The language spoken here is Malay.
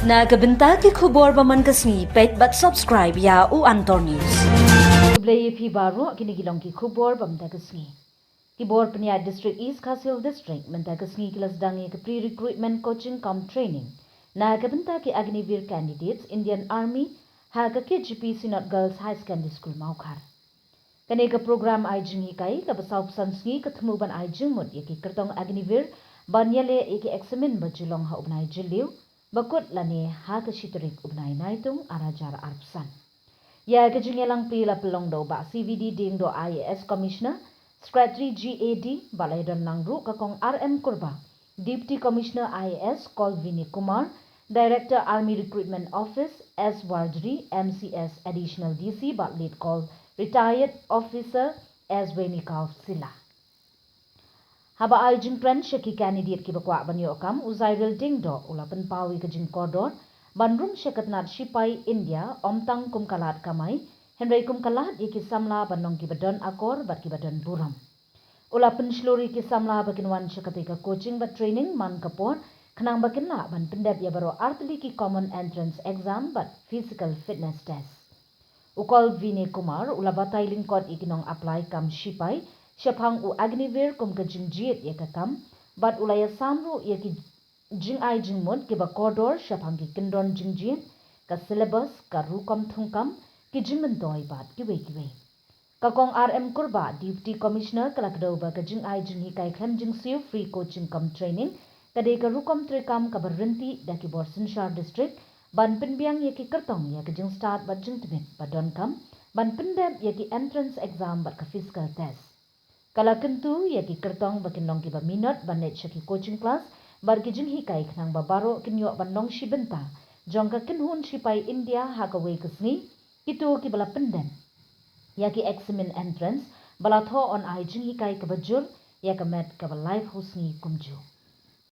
Na kabenta ki khubor baman kasni page but subscribe ya u Antor News. Blay phi baro kini gilong ki khubor bamda kasni. Ki bor pnia district East Khasil district menta kasni kilas dangi ke pre recruitment coaching cum training. Na kabenta ki Agnivir candidates Indian Army ha ka KGP Sinot Girls High Secondary School Maukhar. Kane ka program ay jingi kai ka basaw sansngi ka thmuban ay jingmut yaki kertong Agnivir banyale yaki examen bajulong ha ubnay jiliw bakut lani ha ka shitrik ubnay naitung arajar arpsan. Ya ka jingelang pila pelong do ba CVD ding do IAS Commissioner Secretary GAD balaydon langru ka kong RM Kurba Deputy Commissioner IAS Kolvini Kumar Director Army Recruitment Office S Wardri MCS Additional DC but lead call Retired Officer S Venikav Sila. Haba ay jing trend shaki candidate ki bakwa banyo kam uzairil ding do ulapan pawi ka jing kodor bandrum shakat nat shipai India omtang kumkalat kamai Henry kumkalat yaki samla banong ki badon akor bat ki badon buram. Ulapan shlori ki samla bakinwan shakati ka coaching bat training man kapor kanang bakinla ban pendep ya baro artli ki common entrance exam bat physical fitness test. Ukol Vini Kumar ulabatay lingkod ikinong apply kam shipai Shapang u Agnivir kum ka jingjit ya kakam, bat ulaya samru ya ki jing ay jingmut ki ba kodor shapang ki kindon jingjit, ka syllabus ka rukom thungkam ki jingmentoy bat ki we. Kakong RM Kurba, Deputy Commissioner kalakdaw ba ka jing ay jinghi kay klem jingsiu free coaching kam training, kade ka rukom trikam ka barinti da ki Borsinshar District, ban pinbiang ya ki kertong ya ka jing start bat jing tibit badon kam, ban pendep ya ki entrance exam bat ka physical test. Kala kentu ya ki kertong bakinong ki ba minot banet syaki coaching class bar ki jinghi kai khnang ba baro kinyo banong shibenta jong ka kinhun shipai India ha ka wei kasni kitu ki bala pendem ya ki examen entrance bala tho on ai jinghi kai ka bajur ya ka met ka ba life husni kumju.